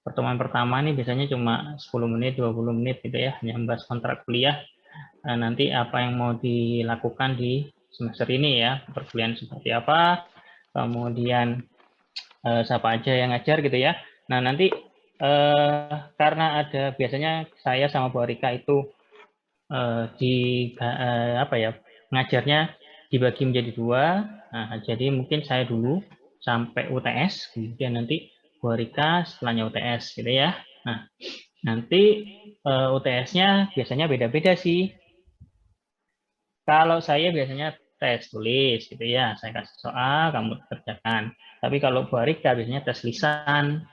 pertemuan pertama nih biasanya cuma 10 menit, 20 menit gitu ya, hanya membahas kontrak kuliah. Nanti apa yang mau dilakukan di semester ini ya, perkuliahan seperti apa, kemudian siapa aja yang ngajar gitu ya. Nah, nanti karena ada biasanya saya sama Bu Rika itu apa ya, ngajarnya dibagi menjadi dua. Nah, jadi mungkin saya dulu sampai UTS, kemudian nanti Bu Rika setelahnya UTS gitu ya. Nah, nanti UTS-nya biasanya beda-beda sih. Kalau saya biasanya tes tulis gitu ya, saya kasih soal, kamu kerjakan. Tapi kalau Bu Rika biasanya tes lisan.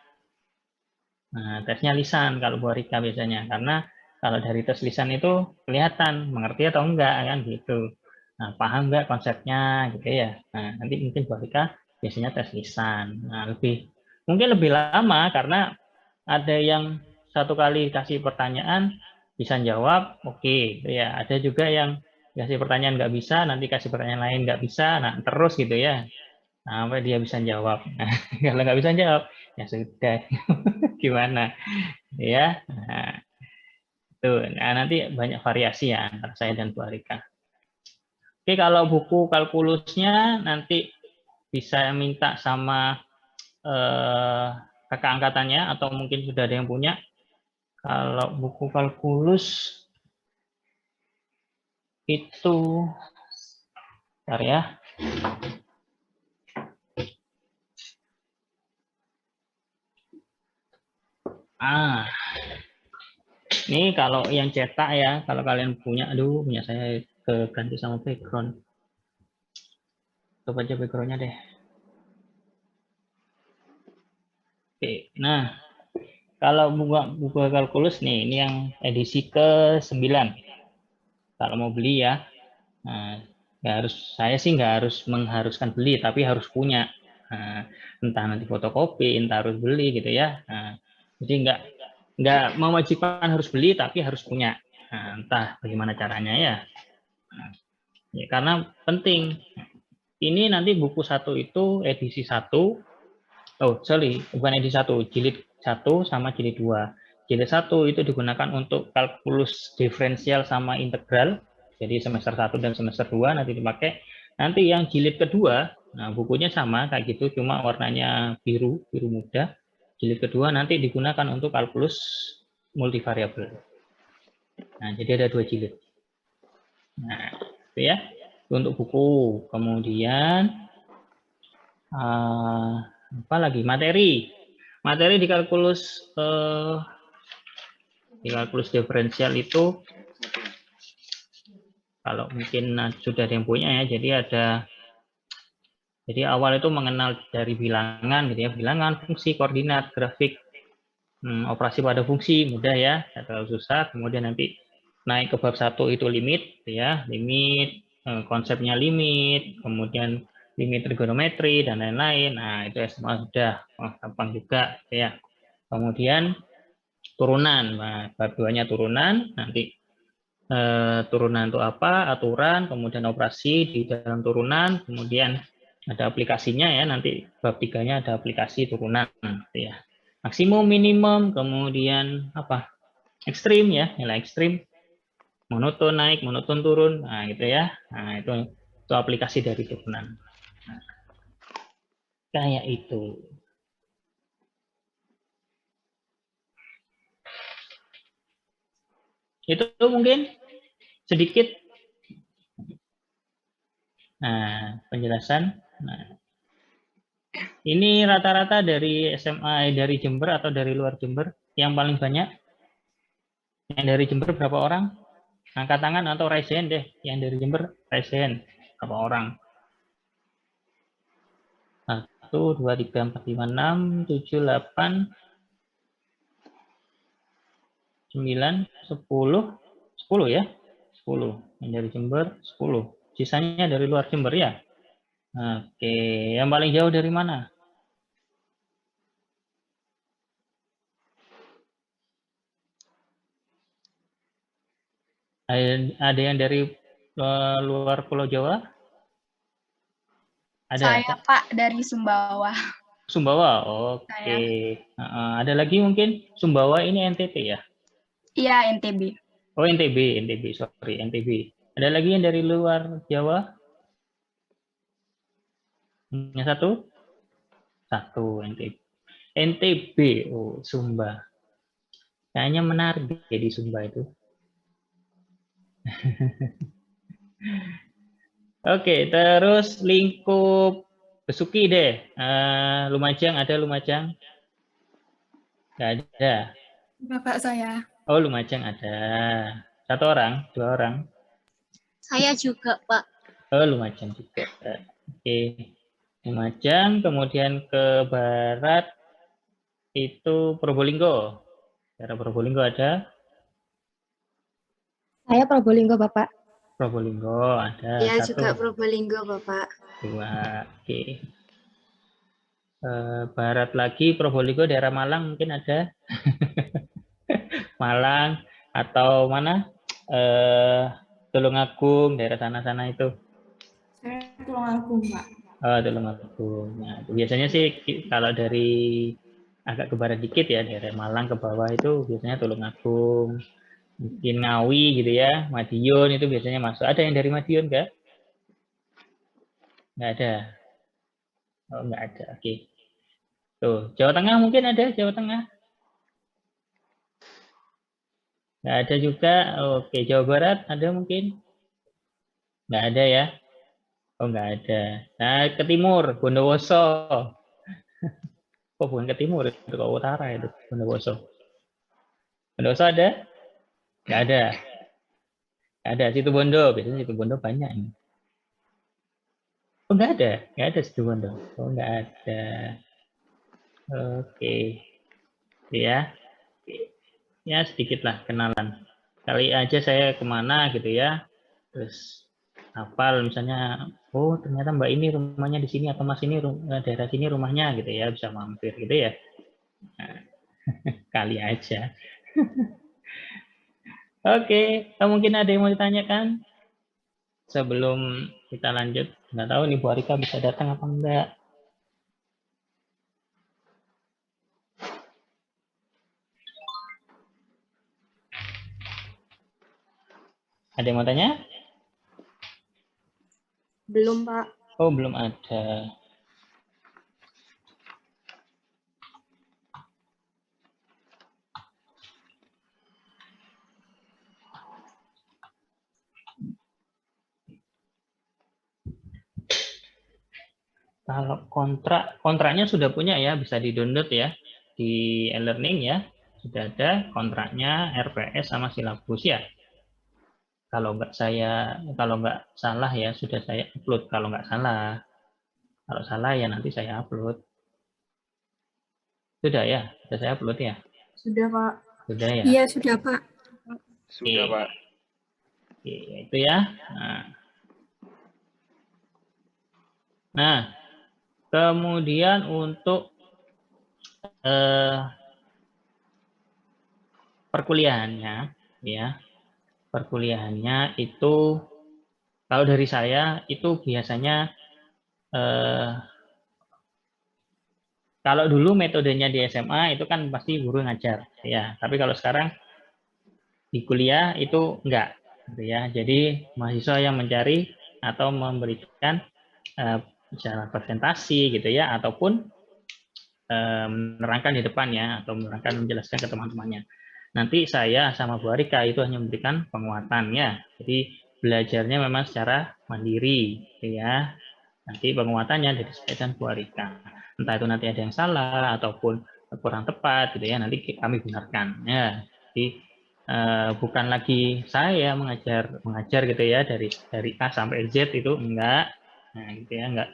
Nah, tesnya lisan kalau Bu Rika biasanya, karena kalau dari tes lisan itu kelihatan mengerti atau enggak kan gitu. Nah, paham enggak konsepnya gitu ya. Nah, nanti mungkin Bu Rika biasanya tes lisan. Nah, mungkin lebih lama karena ada yang satu kali kasih pertanyaan bisa jawab, oke, gitu ya. Ada juga yang kasih pertanyaan nggak bisa, nanti kasih pertanyaan lain nggak bisa, nah terus gitu ya. Nah, sampai dia bisa jawab. Nah, kalau nggak bisa jawab, ya sudah, gimana ya. Nah, itu. Nah, nanti banyak variasi ya antara saya dan Bu Arika. Oke, kalau buku kalkulusnya nanti bisa minta sama eh, kakak angkatannya atau mungkin sudah ada yang punya. Kalau buku kalkulus itu, bentar ya. Ini kalau yang cetak ya, kalau kalian punya, punya saya ganti sama background. Coba aja backgroundnya deh. Oke, nah kalau buku kalkulus nih, ini yang edisi ke-9. Kalau mau beli ya, nah, saya sih nggak harus mengharuskan beli, tapi harus punya. Nah, entah nanti fotokopi, entah harus beli gitu ya. Nah, jadi nggak mewajibkan harus beli, tapi harus punya. Nah, entah bagaimana caranya ya. Nah, ya karena penting. Ini nanti buku satu itu edisi satu. Oh, sorry, bukan edisi satu, jilid satu sama jilid 2. Jilid satu itu digunakan untuk kalkulus diferensial sama integral. Jadi semester 1 dan semester 2 nanti dipakai. Nanti yang jilid kedua, nah bukunya sama kayak gitu, cuma warnanya biru, biru muda. Jilid kedua nanti digunakan untuk kalkulus multivariabel. Nah, jadi ada 2 jilid. Nah, itu ya untuk buku. Kemudian apa lagi? Materi di kalkulus diferensial itu kalau mungkin sudah ada yang punya ya. Jadi awal itu mengenal dari bilangan gitu ya, bilangan, fungsi, koordinat, grafik, operasi pada fungsi mudah ya, tidak terlalu susah. Kemudian nanti naik ke bab 1 itu limit ya, limit, konsepnya limit, kemudian limit trigonometri dan lain-lain. Nah, itu semua sudah gampang juga ya. Kemudian turunan. Nah, bab 2-nya turunan, nanti turunan itu apa, aturan, kemudian operasi di dalam turunan, kemudian ada aplikasinya ya, nanti bab 3-nya ada aplikasi turunan gitu ya. Maksimum, minimum, kemudian apa? Ekstrim ya, nilai ekstrim, monoton naik, monoton turun, nah gitu ya. Nah, itu aplikasi dari turunan. Nah, kayak itu. Itu mungkin sedikit penjelasan. Nah, ini rata-rata dari SMA dari Jember atau dari luar Jember yang paling banyak. Yang dari Jember berapa orang? Angkat tangan atau raise hand deh. Yang dari Jember raise hand. Berapa orang? 1, 2, 3, 4, 5, 6, 7, 8, 9, 10. 10 ya? 10. Yang dari Jember 10. Sisanya dari luar Jember ya? Oke. Yang paling jauh dari mana? Ada yang dari luar Pulau Jawa? Ada? Saya Pak dari Sumbawa. Sumbawa. Oke. Saya. Ada lagi mungkin Sumbawa ini NTT ya? Iya, NTB. Oh, NTB, sorry, NTB. Ada lagi yang dari luar Jawa? Hanya satu? Satu, NTB. NTB, oh, Sumba. Kayaknya menarik ya di Sumba itu. Oke, terus lingkup Besuki deh. Lumajang ada Lumajang? Nggak ada. Bapak saya. Oh, Lumajang ada. Satu orang, dua orang. Saya juga, Pak. Oh, Lumajang juga. Oke. Lumajang, kemudian ke barat itu Probolinggo. Daerah Probolinggo ada. Saya Probolinggo, Bapak. Probolinggo ada. Saya Satu, juga Probolinggo, Bapak. dua. Oke. Barat lagi Probolinggo, daerah Malang mungkin ada. Malang atau mana? Tulungagung, daerah sana-sana itu. Saya Tulungagung, Pak. Tulungagung. Nah, biasanya sih kalau dari agak ke barat dikit ya, daerah Malang ke bawah itu biasanya Tulungagung, mungkin Ngawi gitu ya, Madiun itu biasanya masuk. Ada yang dari Madiun nggak? Nggak ada. Oh, nggak ada. Oke. Tuh, Jawa Tengah mungkin ada, Jawa Tengah. Nggak ada juga. Oke, Jawa Barat ada mungkin? Nggak ada ya? Oh, nggak ada. Nah, ke timur, Bondowoso. Oh, bukan ke timur, itu ke utara itu, Bondowoso. Bondowoso ada? Nggak ada. Nggak ada. Situ Bondo, biasanya Situ Bondo banyak ini. Oh, nggak ada. Nggak ada Situ Bondo. Oh, nggak ada. Oke. Ya. Ya, sedikit lah kenalan. Kali aja saya kemana gitu ya. Terus hafal misalnya, oh ternyata Mbak ini rumahnya di sini atau Mas ini daerah sini rumahnya gitu ya, bisa mampir gitu ya. Nah, kali aja. Oke, mungkin ada yang mau ditanyakan sebelum kita lanjut. Nggak tahu nih Bu Arika bisa datang apa enggak. Ada yang mau tanya? Belum, Pak. Oh, belum ada. Kalau kontraknya sudah punya ya, bisa di-download ya di e-learning ya. Sudah ada kontraknya RPS sama silabus ya. Kalau nggak salah ya sudah saya upload. Kalau nggak salah, kalau salah ya nanti saya upload. Sudah ya, sudah saya upload ya. Sudah, Pak. Sudah ya. Iya, sudah, Pak. Sudah, Pak. Oke, itu ya. Nah, kemudian untuk perkuliahannya, ya, perkuliahannya itu kalau dari saya itu biasanya kalau dulu metodenya di SMA itu kan pasti guru ngajar, ya. Tapi kalau sekarang di kuliah itu enggak, gitu ya. Jadi mahasiswa yang mencari atau memberikan secara presentasi gitu ya, ataupun menerangkan di depan ya, atau menerangkan menjelaskan ke teman-temannya. Nanti saya sama Bu Arika itu hanya memberikan penguatannya. Jadi belajarnya memang secara mandiri, gitu ya. Nanti penguatannya dari saya dan Bu Arika. Entah itu nanti ada yang salah ataupun kurang tepat, gitu ya. Nanti kami benarkan. Ya, jadi bukan lagi saya mengajar gitu ya dari A sampai Z itu enggak. Nah, gitu ya, enggak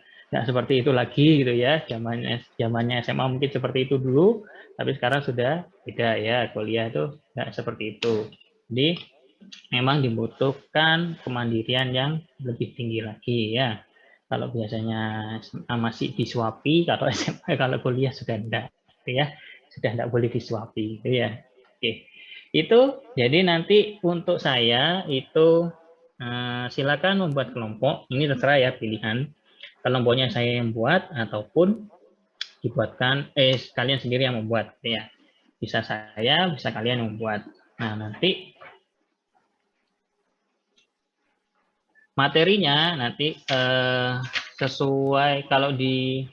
seperti itu lagi gitu ya. Zamannya SMA mungkin seperti itu dulu, tapi sekarang sudah beda ya. Kuliah itu enggak seperti itu. Jadi memang dibutuhkan kemandirian yang lebih tinggi lagi ya. Kalau biasanya masih disuapi, kalau SMA, kalau kuliah sudah enggak, gitu ya, sudah enggak boleh disuapi, gitu ya. Oke, itu jadi nanti untuk saya itu silakan membuat kelompok. Ini terserah ya pilihan. Kelompoknya saya yang buat ataupun dibuatkan, kalian sendiri yang membuat, ya. Bisa saya, bisa kalian yang membuat. Nah, nanti materinya nanti sesuai kalau di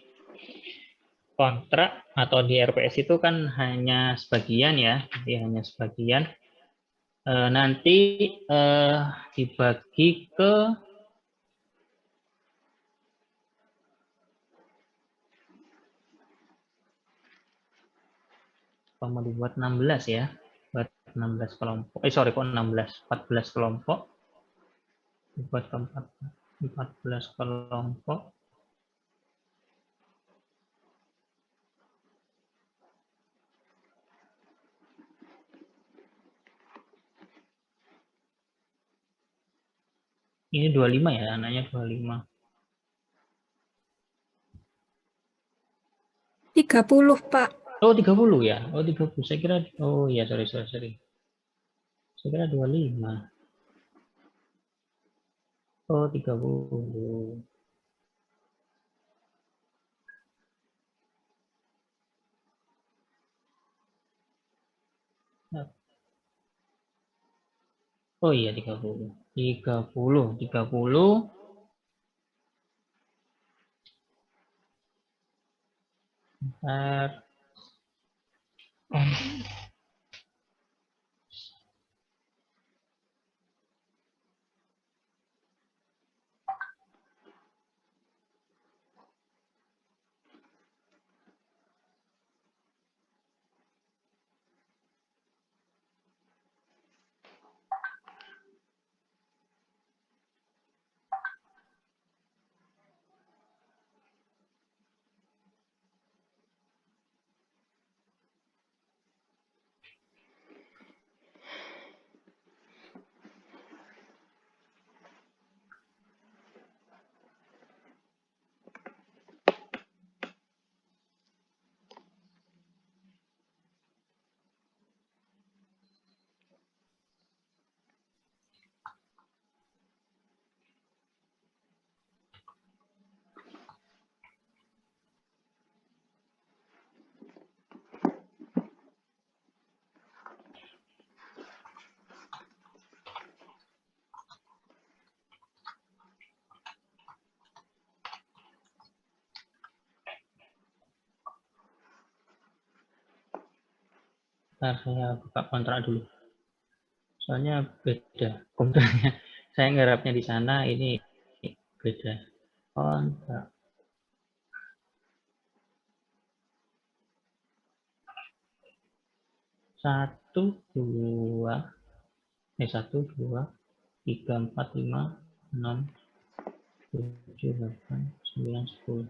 kontrak atau di RPS itu kan hanya sebagian ya, jadi hanya sebagian. Nanti dibagi ke mau dibuat 16 ya, buat 16 kelompok. Sorry kok 16, 14 kelompok. Dibuat ke 14 kelompok. Ini 25 ya, anaknya 25. 30, Pak. Oh, 30 ya. Oh, 30. Saya kira, oh iya, sorry. Saya kira 25. Oh, 30. Oh iya, 30. 30. Bentar. Oh, bentar, saya buka kontrak dulu. Soalnya beda kontraknya. Saya ngarapnya di sana, ini beda. Kontrak. Satu, dua, 3, 4, 5, 6, 7, 8, 9, 10.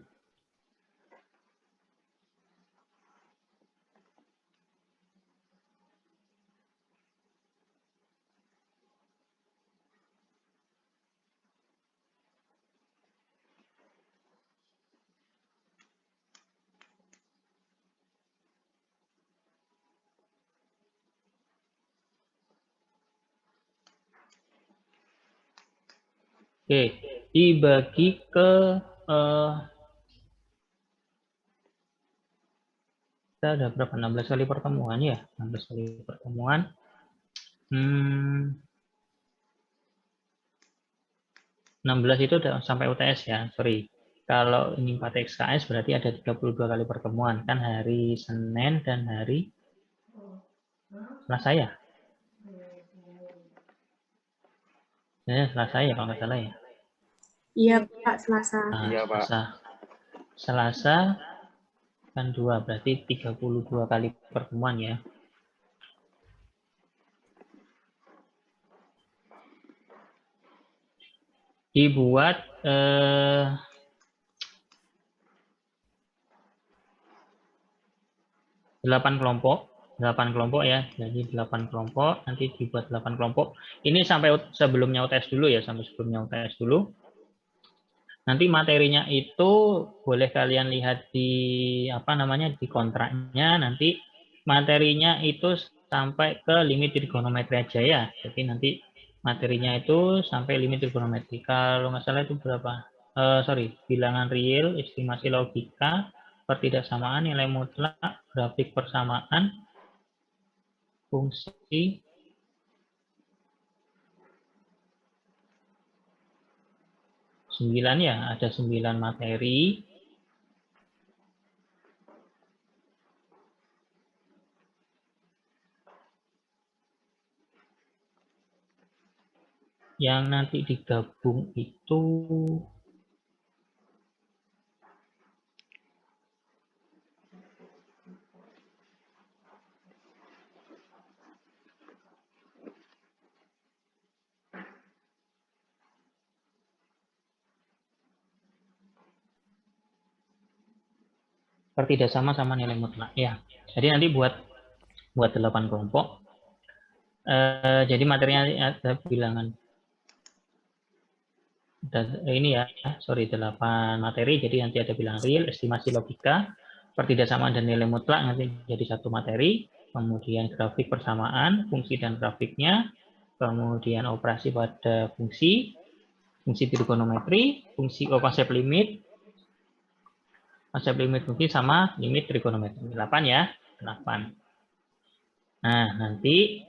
Oke, dibagi ke kita ada berapa? 16 kali pertemuan ya, 16 kali pertemuan. 16 itu udah sampai UTS ya, sorry. Kalau ini 4 XKS berarti ada 32 kali pertemuan, kan hari Senin dan hari Selasa ya? Selasa ya kalau nggak salah ya. Iya, Pak, Selasa. Nah, Iya, Pak. Selasa kan 2, berarti 32 kali pertemuan ya. Dibuat 8 kelompok. 8 kelompok ya, jadi 8 kelompok, nanti dibuat 8 kelompok. Ini sampai sebelumnya UTS dulu ya, sampai sebelumnya UTS dulu. Nanti materinya itu boleh kalian lihat di di kontraknya. Nanti materinya itu sampai ke limit trigonometri aja ya. Jadi nanti materinya itu sampai limit trigonometri. Kalau nggak salah itu berapa? Bilangan real, estimasi logika, pertidaksamaan, nilai mutlak, grafik persamaan, fungsi, sembilan ya, ada 9 materi. Yang nanti digabung itu pertidaksama sama nilai mutlak ya. Jadi nanti buat 8 kelompok. Jadi materinya ada bilangan. Ini ya, sorry 8 materi. Jadi nanti ada bilangan real, estimasi logika, pertidaksamaan dan nilai mutlak nanti jadi satu materi. Kemudian grafik persamaan, fungsi dan grafiknya. Kemudian operasi pada fungsi trigonometri, konsep limit fungsi sama limit trigonometri. 8 ya, 8. Nah, nanti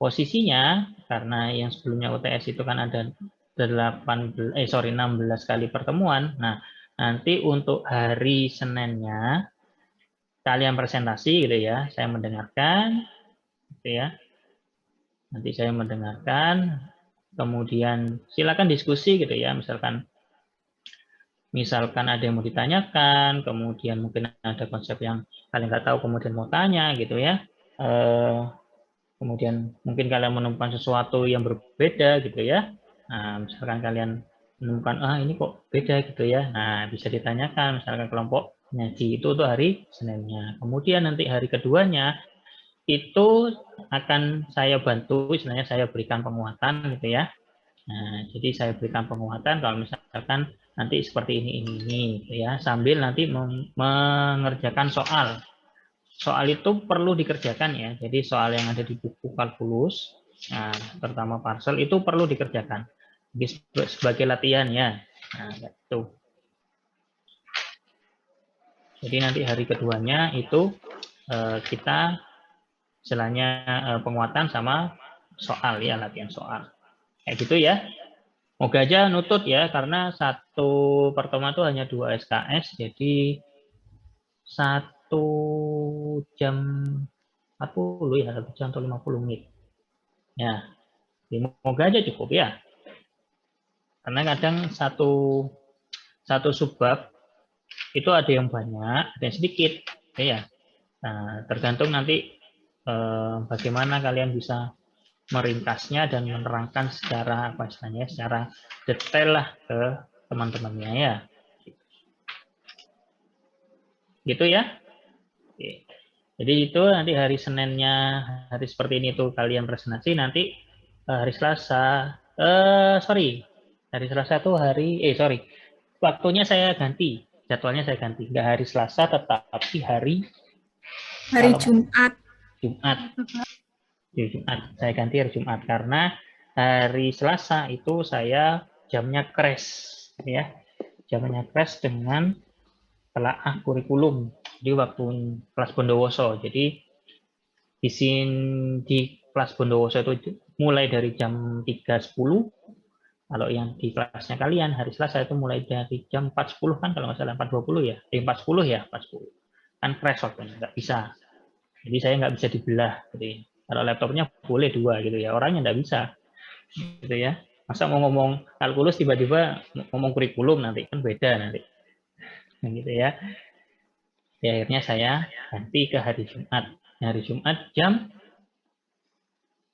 posisinya karena yang sebelumnya UTS itu kan ada 16 kali pertemuan. Nah, nanti untuk hari Seninnya kalian presentasi gitu ya. Saya mendengarkan gitu ya. Nanti saya mendengarkan, kemudian silakan diskusi gitu ya. Misalkan ada yang mau ditanyakan, kemudian mungkin ada konsep yang kalian nggak tahu, kemudian mau tanya gitu ya. Kemudian mungkin kalian menemukan sesuatu yang berbeda gitu ya. Nah, misalkan kalian menemukan, ini kok beda gitu ya. Nah, bisa ditanyakan, misalkan kelompok ngaji itu untuk hari Seninnya. Kemudian nanti hari keduanya, itu akan saya bantu, istilahnya saya berikan penguatan gitu ya. Nah, jadi saya berikan penguatan kalau misalkan nanti seperti ini gitu ya, sambil nanti mengerjakan soal. Soal itu perlu dikerjakan ya. Jadi soal yang ada di buku kalkulus, nah, terutama parcel itu perlu dikerjakan. Jadi sebagai latihan ya. Nah, itu. Jadi nanti hari keduanya itu kita istilahnya penguatan sama soal ya, latihan soal. Kayak gitu ya. Moga aja nutut ya, karena satu pertemuan itu hanya 2 SKS, jadi 1 jam 40 ya, 1 jam atau 50 menit. Ya, semoga aja cukup ya. Karena kadang satu subbab itu ada yang banyak, ada yang sedikit. Ya, nah, tergantung nanti bagaimana kalian bisa meringkasnya dan menerangkan secara secara detail lah ke teman-temannya ya. Gitu ya. Oke. Jadi itu nanti hari Seninnya, hari seperti ini tuh kalian presentasi, nanti hari Selasa, hari Selasa tuh waktunya saya ganti, jadwalnya saya ganti, nggak hari Selasa tetapi hari Jumat. Jumat, saya ganti hari Jumat karena hari Selasa itu saya jamnya crash, ya, jamnya crash dengan telaah kurikulum. Jadi waktu kelas Bondowoso. Jadi di kelas Bondowoso itu mulai dari jam 3.10. Kalau yang di kelasnya kalian hari Selasa itu mulai dari jam 4.10 kan, kalau nggak salah 4.20 ya. 4.10 ya, 4.10. Kan crash waktunya, nggak bisa. Jadi saya nggak bisa dibelah. Jadi kalau laptopnya boleh 2 gitu ya, orangnya nggak bisa. Gitu ya. Masa mau ngomong kalkulus tiba-tiba ngomong kurikulum, nanti kan beda nanti. Gitu ya. Jadi akhirnya saya ganti ke hari Jumat. Hari Jumat jam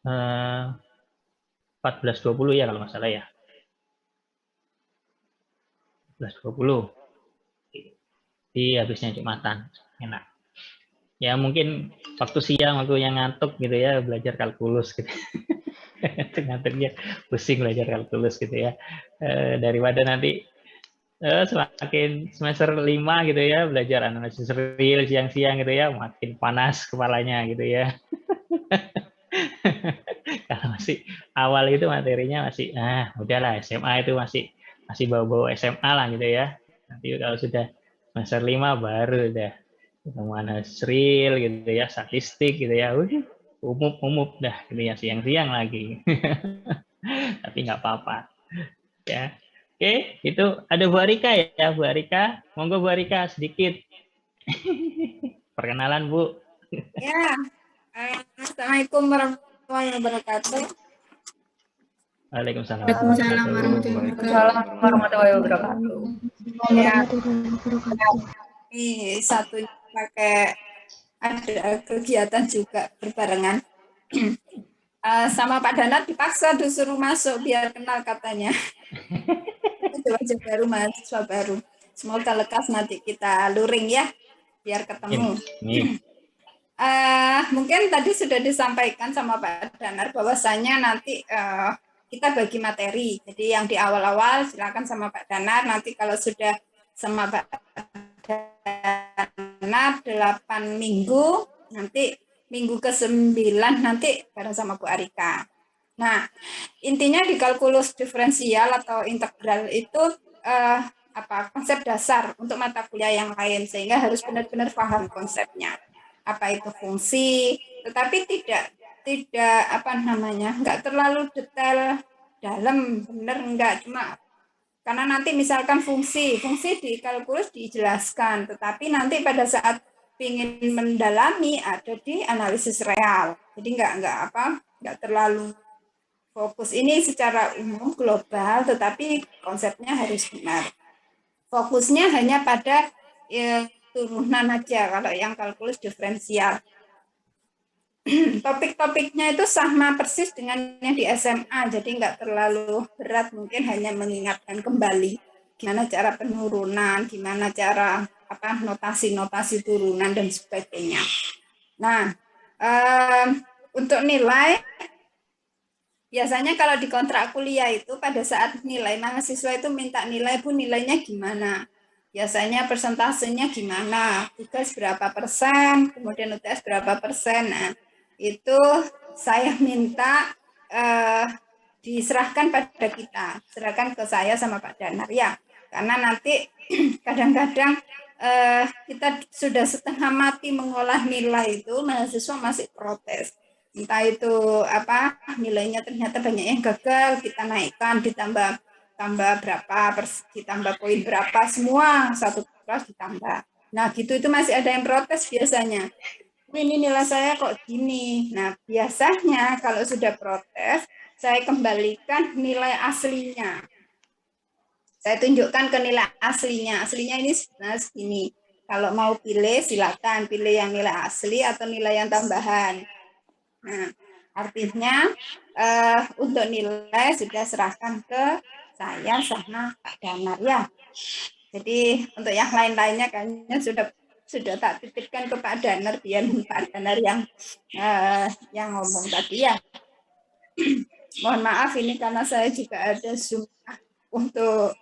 14.20 ya kalau nggak salah ya. 14.20. Jadi habisnya Jumatan. Enak. Ya mungkin waktu siang, waktu yang ngantuk gitu ya, belajar kalkulus gitu. Ngantuknya pusing belajar kalkulus gitu ya. Daripada nanti semakin semester 5 gitu ya, belajar analisis real siang-siang gitu ya, makin panas kepalanya gitu ya. Kalau masih awal itu materinya masih, udahlah SMA itu masih bau-bau SMA lah gitu ya. Nanti kalau sudah Semester 5 baru dah mana real gitu ya, statistik gitu ya. Umum dah gitu ya, siang-siang lagi. Tapi nggak apa-apa ya. Oke, itu ada Bu Arika ya, Bu Arika. Monggo Bu Arika sedikit. Perkenalan Bu. Ya, Assalamualaikum warahmatullahi wabarakatuh. Waalaikumsalam. Waalaikumsalam warahmatullahi Waalaikumsalam wabarakatuh. warahmatullahi wabarakatuh. Ya, ini satunya pakai ada kegiatan juga berbarengan. Sama Pak Danat dipaksa disuruh masuk biar kenal katanya. Wajah baru, mahasiswa baru. Semoga lekas nanti kita luring ya, biar ketemu. Mungkin tadi sudah disampaikan sama Pak Danar bahwasanya nanti kita bagi materi. Jadi yang di awal-awal silakan sama Pak Danar. Nanti kalau sudah sama Pak Danar 8 minggu, nanti minggu ke-9 nanti bareng sama Bu Arika. Nah, intinya di kalkulus diferensial atau integral itu konsep dasar untuk mata kuliah yang lain, sehingga harus benar-benar paham konsepnya. Apa itu fungsi, tetapi tidak nggak terlalu detail dalam, benar enggak, cuma karena nanti misalkan fungsi di kalkulus dijelaskan, tetapi nanti pada saat ingin mendalami ada di analisis real, jadi enggak terlalu fokus. Ini secara umum global, tetapi konsepnya harus benar. Fokusnya hanya pada turunan aja kalau yang kalkulus diferensial. Topik-topiknya itu sama persis dengan yang di SMA, jadi nggak terlalu berat, mungkin hanya mengingatkan kembali gimana cara penurunan, gimana cara notasi-notasi turunan dan sebagainya. Nah, untuk nilai, biasanya kalau di kontrak kuliah itu pada saat nilai, mahasiswa itu minta nilai, Bu, nilainya gimana? Biasanya persentasenya gimana? Tugas berapa persen, kemudian UTS berapa persen. Nah, itu saya minta diserahkan pada kita, serahkan ke saya sama Pak Danar ya. Karena nanti kadang-kadang kita sudah setengah mati mengolah nilai itu, mahasiswa masih protes. Entah itu nilainya ternyata banyak yang gagal, kita naikkan, ditambah berapa, ditambah poin berapa, semua satu kelas ditambah. Nah gitu, itu masih ada yang protes biasanya. Ini nilai saya kok gini. Nah biasanya kalau sudah protes, saya kembalikan nilai aslinya. Saya tunjukkan ke nilai aslinya. Aslinya ini segini. Kalau mau pilih silakan pilih yang nilai asli atau nilai yang tambahan. Nah, artinya untuk nilai sudah serahkan ke saya sama Pak Danar ya. Jadi untuk yang lain-lainnya kayaknya sudah tak titipkan ke Pak Danar, biar Pak Danar yang ngomong tadi ya. Mohon maaf ini karena saya juga ada Zoom untuk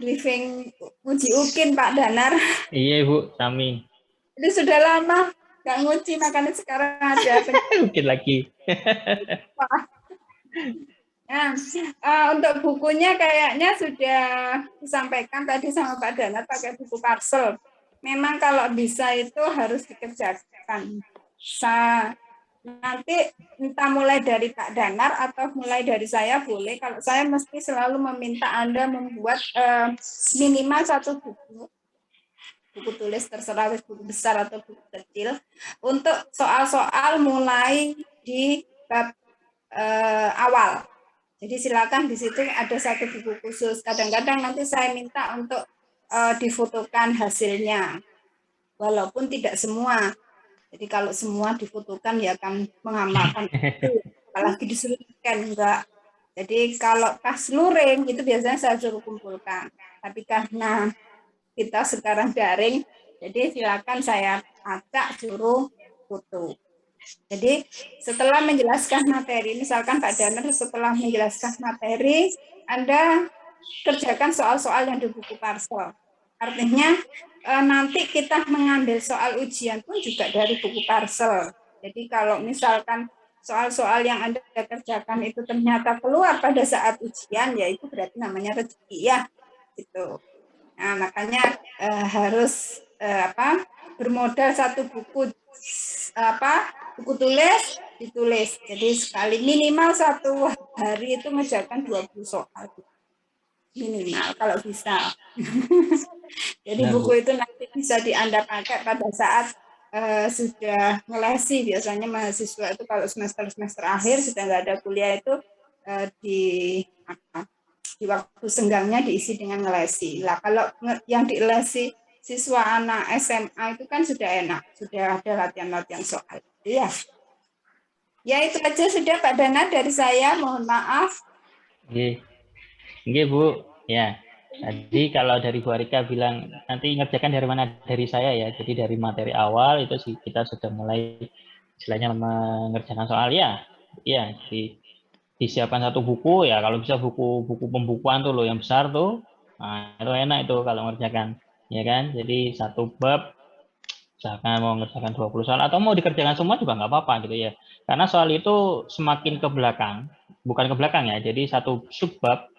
briefing uji UKIN Pak Danar. Iya Ibu, Tami. Itu sudah lama nggak nguji, makanya sekarang ada UKIN lagi. Nah, untuk bukunya kayaknya sudah disampaikan tadi sama Pak Danar pakai buku Parsel. Memang kalau bisa itu harus dikerjakan. Nanti entah mulai dari Pak Danar atau mulai dari saya boleh. Kalau saya mesti selalu meminta Anda membuat minimal satu buku tulis, terserah buku besar atau buku kecil, untuk soal-soal mulai di bab awal. Jadi silakan di situ ada satu buku khusus. Kadang-kadang nanti saya minta untuk difotokan hasilnya, walaupun tidak semua. Jadi kalau semua difotokan ya akan mengamalkan itu, apalagi disuruh enggak. Jadi kalau pas luring itu biasanya saya suruh kumpulkan. Tapi karena kita sekarang daring, jadi silakan saya acak suruh foto. Jadi setelah menjelaskan materi, misalkan Pak Danar setelah menjelaskan materi, Anda kerjakan soal-soal yang di buku Parsel. Artinya nanti kita mengambil soal ujian pun juga dari buku Parsel. Jadi kalau misalkan soal-soal yang Anda kerjakan itu ternyata keluar pada saat ujian, ya itu berarti namanya rezeki ya. Gitu. Nah, makanya harus bermodal satu buku buku tulis ditulis. Jadi sekali minimal satu hari itu mengerjakan 20 soal minimal kalau bisa. Jadi Benar, Bu. buku itu nanti bisa Anda pakai pada saat sudah ngelesi. Biasanya mahasiswa itu kalau semester akhir sudah nggak ada kuliah itu di waktu senggangnya diisi dengan ngelesi. Lah kalau yang dilesi siswa anak SMA itu kan sudah enak, sudah ada latihan-latihan soal. Ya, ya itu aja sudah Pak Dana dari saya. Mohon maaf. Oke, Bu. Ya. Tadi kalau dari Bu Arika bilang nanti ngerjakan dari mana? Dari saya ya. Jadi dari materi awal itu sih kita sudah mulai istilahnya mengerjakan soal ya. Ya, disiapkan satu buku ya. Kalau bisa buku pembukuan tuh loh yang besar tuh. Nah, itu enak itu kalau ngerjakan. Ya kan? Jadi satu bab misalkan mau ngerjakan 20 soal atau mau dikerjakan semua juga nggak apa-apa gitu ya. Karena soal itu semakin ke belakang, bukan ke belakang ya. Jadi satu subbab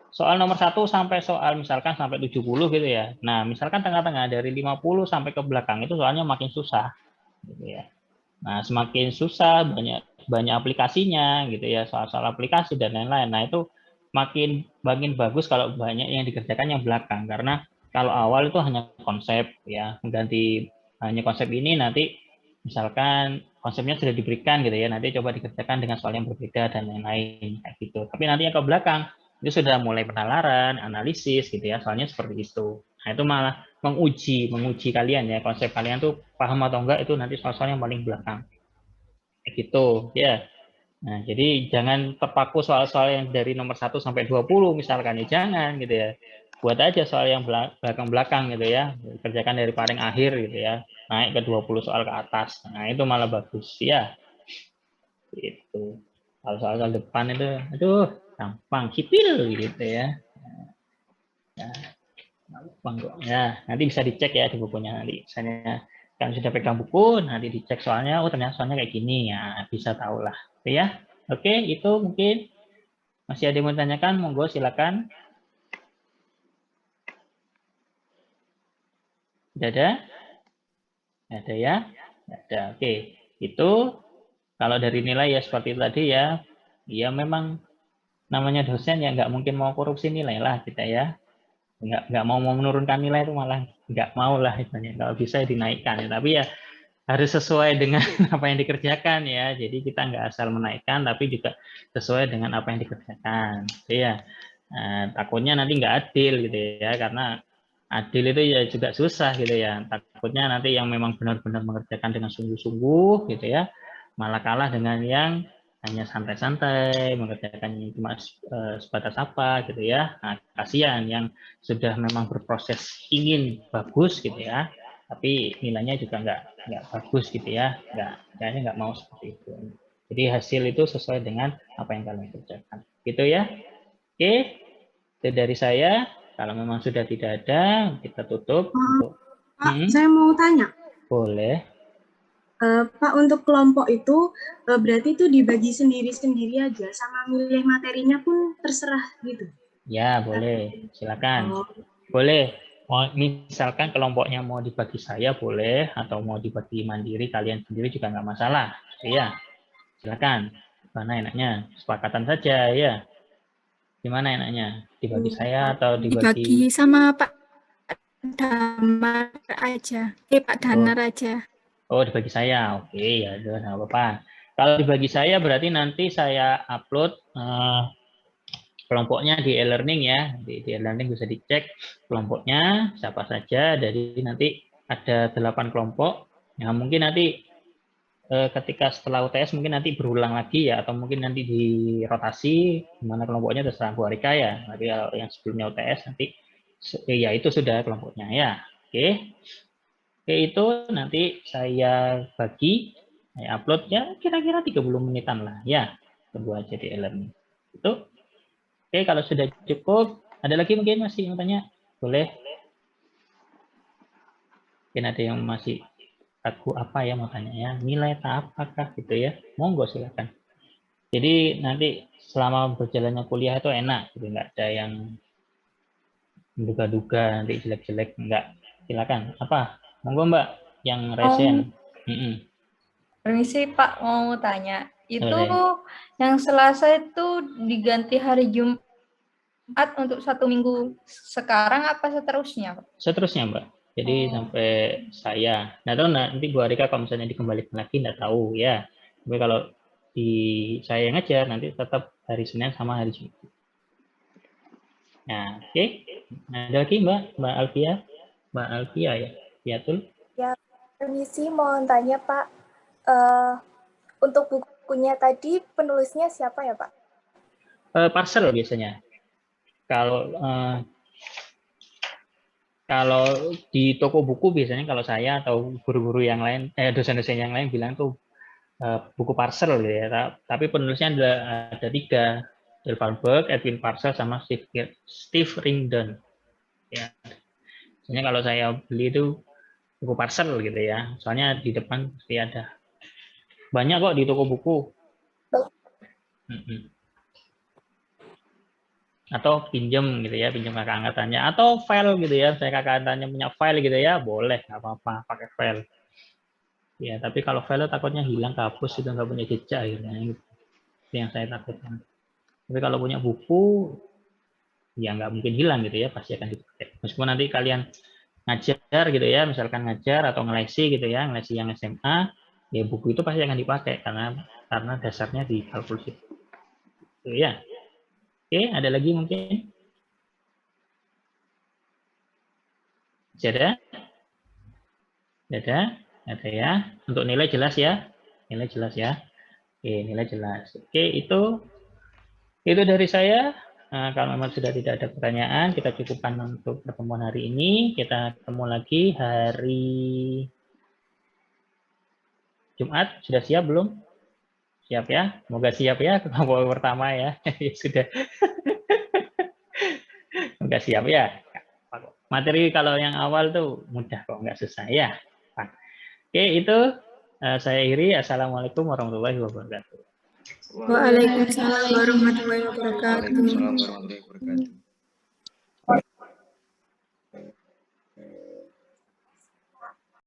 soal nomor 1 sampai soal misalkan sampai 70 gitu ya. Nah, misalkan tengah-tengah dari 50 sampai ke belakang itu soalnya makin susah gitu ya. Nah, semakin susah banyak aplikasinya gitu ya, soal-soal aplikasi dan lain-lain. Nah, itu makin bagus kalau banyak yang dikerjakan yang belakang karena kalau awal itu hanya konsep ya, mengganti hanya konsep ini nanti misalkan konsepnya sudah diberikan gitu ya, nanti coba dikerjakan dengan soal yang berbeda dan lain-lain kayak gitu. Tapi nanti yang ke belakang itu sudah mulai penalaran, analisis gitu ya, soalnya seperti itu. Nah, itu malah menguji kalian ya, konsep kalian tuh paham atau enggak itu nanti soal-soal yang paling belakang. Kayak gitu ya. Nah, jadi jangan terpaku soal-soal yang dari nomor 1 sampai 20 misalkan ya, jangan gitu ya. Buat aja soal yang belakang-belakang gitu ya. Kerjakan dari paling akhir gitu ya. Naik ke 20 soal ke atas. Nah, itu malah bagus ya. Gitu. Kalau soal-soal depan itu aduh, gampang sipil gitu ya. Gampang kok. Ya, nanti bisa dicek ya di bukunya nanti. Misalnya kan sudah pegang buku, nanti dicek soalnya, oh ternyata soalnya kayak gini ya, bisa tahu lah. Ya. Oke, itu mungkin masih ada yang mau ditanyakan, monggo silakan. Tidak ada? Tidak ada ya? Tidak ada. Oke, itu kalau dari nilai ya seperti itu tadi ya, ya memang namanya dosen ya nggak mungkin mau korupsi nilai lah kita ya. Nggak mau menurunkan nilai itu malah nggak mau lah istilahnya. Kalau bisa dinaikkan ya. Tapi ya harus sesuai dengan apa yang dikerjakan ya. Jadi kita nggak asal menaikkan, tapi juga sesuai dengan apa yang dikerjakan. Ya, nah, takutnya nanti nggak adil gitu ya, karena adil itu ya juga susah gitu ya. Takutnya nanti yang memang benar-benar mengerjakan dengan sungguh-sungguh gitu ya, malah kalah dengan yang hanya santai-santai mengerjakan cuma sebatas apa gitu ya. Nah, kasihan yang sudah memang berproses ingin bagus gitu ya, tapi nilainya juga nggak bagus gitu ya, kayaknya nggak mau seperti itu. Jadi hasil itu sesuai dengan apa yang kalian kerjakan gitu ya. Oke, itu dari saya. Kalau memang sudah tidak ada, kita tutup. Pak, saya mau tanya. Boleh. Pak, untuk kelompok itu berarti itu dibagi sendiri-sendiri aja, sama milih materinya pun terserah gitu. Ya, boleh. Silakan. Oh. Boleh. Misalkan kelompoknya mau dibagi saya boleh, atau mau dibagi mandiri kalian sendiri juga nggak masalah. Ya, silakan. Mana enaknya? Sepakatan saja ya. Gimana enaknya? Dibagi saya atau Dibagi dibagi? sama Pak Damar aja. Pak Danar aja. Oh, dibagi saya. Oke, ya udah nggak apa-apa. Kalau dibagi saya berarti nanti saya upload kelompoknya di e-learning ya. Di e-learning bisa dicek kelompoknya siapa saja. Jadi nanti ada 8 kelompok. Ya, mungkin nanti ketika setelah UTS mungkin nanti berulang lagi ya, atau mungkin nanti dirotasi mana kelompoknya terserah Bu Arika ya. Nanti kalau yang sebelumnya UTS nanti ya itu sudah kelompoknya ya. Oke. Oke, itu nanti saya bagi, saya upload ya kira-kira 30 menitan lah ya. Tunggu aja di e-learning. Itu. Oke, kalau sudah cukup, ada lagi mungkin masih yang tanya? Boleh. Mungkin ada yang masih aku apa ya mau tanya ya, nilai tak apakah gitu ya. Monggo silakan. Jadi nanti selama berjalannya kuliah itu enak, gitu nggak ada yang menduga-duga nanti jelek-jelek, enggak. Silakan. Apa? Monggo Mbak yang resen. Permisi Pak, mau tanya. Itu Boleh. yang Selasa itu diganti hari Jumat untuk 1 minggu sekarang apa seterusnya, Pak? Seterusnya Mbak. Jadi sampai saya. Nah, tahu nanti Bu Arika kalau misalnya dikembalikan lagi nggak tahu ya. Tapi kalau di saya yang ngajar nanti tetap hari Senin sama hari Jumat. Nah, oke. Nah, ada lagi Mbak Alfia. Mbak Alfia ya. Fiatul. Ya, permisi mau tanya Pak, untuk bukunya tadi penulisnya siapa ya Pak? Parcel biasanya. Kalau di toko buku biasanya kalau saya atau guru-guru yang lain, dosen-dosen yang lain bilang tuh buku parcel gitu ya. Tapi penulisnya ada 3, Irfan Berg, Edwin Parcel, sama Steve Ringdon. Ya. Biasanya kalau saya beli itu buku parcel gitu ya. Soalnya di depan pasti ada. Banyak kok di toko buku. Atau pinjam gitu ya, pinjam kakak angkatannya. Atau file gitu ya, saya kakak angkatannya punya file gitu ya, boleh, nggak apa-apa, pakai file. Ya, tapi kalau file takutnya hilang, hapus, itu nggak punya jejak akhirnya. Itu yang saya takutkan. Tapi kalau punya buku, ya nggak mungkin hilang gitu ya, pasti akan dipakai. Meskipun nanti kalian ngajar gitu ya, misalkan ngajar atau ngelesi gitu ya, ngelesi yang SMA, ya buku itu pasti akan dipakai karena dasarnya di kalkulus itu. Itu ya. Oke, ada lagi mungkin? Ada? Ada ya. Untuk nilai jelas ya. Nilai jelas ya. Oke, nilai jelas. Oke, itu dari saya. Nah, kalau memang sudah tidak ada pertanyaan, kita cukupkan untuk pertemuan hari ini. Kita ketemu lagi hari Jumat. Sudah siap belum? Siap ya? Semoga siap ya. Kelompok pertama ya. Ya sudah. Semoga siap ya. Materi kalau yang awal tuh mudah kok, nggak susah ya. Oke, itu saya akhiri. Assalamualaikum warahmatullahi wabarakatuh. Waalaikumsalam warahmatullahi wabarakatuh. Waalaikumsalam warahmatullahi wabarakatuh.